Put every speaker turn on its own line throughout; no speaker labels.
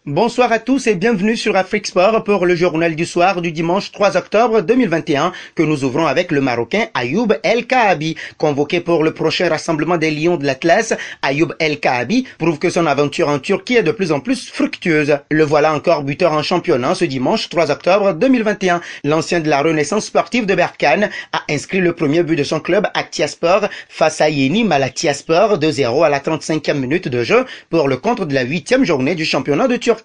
Bonsoir à tous et bienvenue sur Afrique Sport pour le journal du soir du dimanche 3 octobre 2021 que nous ouvrons avec le Marocain Ayoub El Kaabi. Convoqué pour le prochain rassemblement des Lions de l'Atlas, Ayoub El Kaabi prouve que son aventure en Turquie est de plus en plus fructueuse. Le voilà encore buteur en championnat ce dimanche 3 octobre 2021. L'ancien de la Renaissance sportive de Berkane a inscrit le premier but de son club Aktiaspor face à Yeni Malatyaspor 2-0 à la 35e minute de jeu pour le compte de la 8e journée du championnat de Turquie.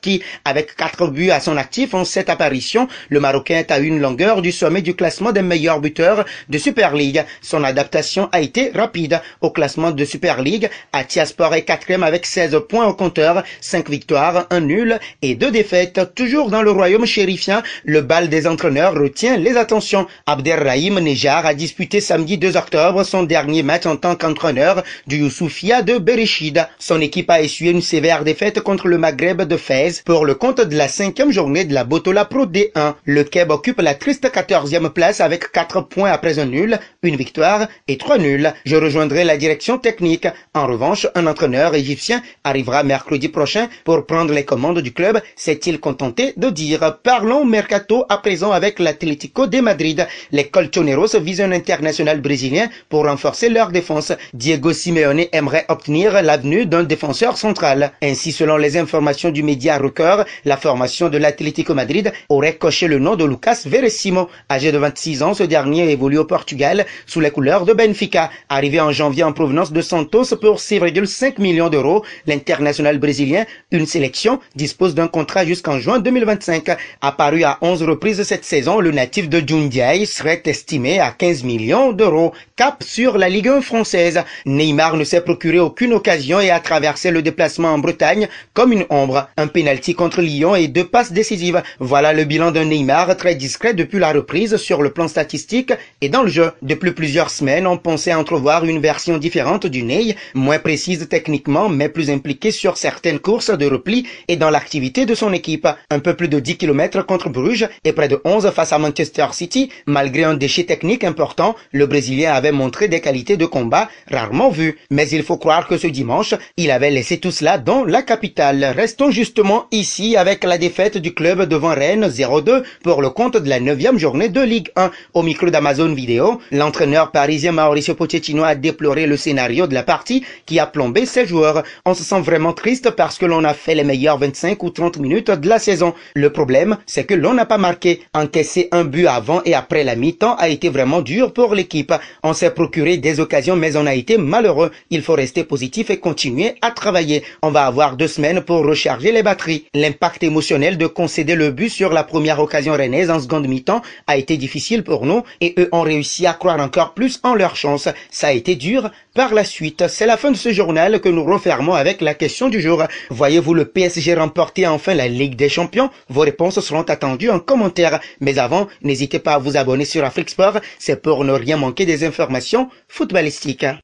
Avec 4 buts à son actif en 7 apparitions, le Marocain est à une longueur du sommet du classement des meilleurs buteurs de Super League. Son adaptation a été rapide. Au classement de Super League, Aktiaspor est 4e avec 16 points au compteur, 5 victoires, 1 nul et 2 défaites. Toujours dans le royaume chérifien, le bal des entraîneurs retient les attentions. Abderrahim Nejar a disputé samedi 2 octobre son dernier match en tant qu'entraîneur du Youssoufia de Bereshid. Son équipe a essuyé une sévère défaite contre le Maghreb de Fès pour le compte de la 5e journée de la Botola Pro D1. Le Keb occupe la triste 14e place avec 4 points après un nul, une victoire et 3 nuls. Je rejoindrai la direction technique. En revanche, un entraîneur égyptien arrivera mercredi prochain pour prendre les commandes du club, s'est-il contenté de dire. Parlons mercato à présent avec l'Atlético de Madrid. Les Colchoneros visent un international brésilien pour renforcer leur défense. Diego Simeone aimerait obtenir l'avenue d'un défenseur central. Ainsi, selon les informations du média Record, la formation de l'Atlético Madrid aurait coché le nom de Lucas Veressimo. Âgé de 26 ans, ce dernier évolue au Portugal sous les couleurs de Benfica. Arrivé en janvier en provenance de Santos pour 6,5 millions d'euros, l'international brésilien, une sélection, dispose d'un contrat jusqu'en juin 2025. Apparu à 11 reprises cette saison, le natif de Jundiaí serait estimé à 15 millions d'euros. Cap sur la Ligue 1 française. Neymar ne s'est procuré aucune occasion et a traversé le déplacement en Bretagne comme une ombre. Un pénalty contre Lyon et 2 passes décisives. Voilà le bilan d'un Neymar très discret depuis la reprise sur le plan statistique et dans le jeu. Depuis plusieurs semaines, on pensait entrevoir une version différente du Ney, moins précise techniquement mais plus impliquée sur certaines courses de repli et dans l'activité de son équipe. Un peu plus de 10 km contre Bruges et près de 11 face à Manchester City. Malgré un déchet technique important, le Brésilien avait montré des qualités de combat rarement vues. Mais il faut croire que ce dimanche, il avait laissé tout cela dans la capitale. Restons justement ici avec la défaite du club devant Rennes 0-2 pour le compte de la 9e journée de Ligue 1. Au micro d'Amazon Vidéo, l'entraîneur parisien Mauricio Pochettino a déploré le scénario de la partie qui a plombé ses joueurs. On se sent vraiment triste parce que l'on a fait les meilleures 25 ou 30 minutes de la saison. Le problème, c'est que l'on n'a pas marqué. Encaisser un but avant et après la mi-temps a été vraiment dur pour l'équipe. On s'est procuré des occasions mais on a été malheureux. Il faut rester positif et continuer à travailler. On va avoir 2 semaines pour recharger les batteries. L'impact émotionnel de concéder le but sur la première occasion rennaise en seconde mi-temps a été difficile pour nous et eux ont réussi à croire encore plus en leur chance. Ça a été dur par la suite. C'est la fin de ce journal que nous refermons avec la question du jour. Voyez-vous le PSG remporter enfin la Ligue des Champions? Vos réponses seront attendues en commentaire. Mais avant, n'hésitez pas à vous abonner sur Afrique Sport. C'est pour ne rien manquer des informations footballistiques.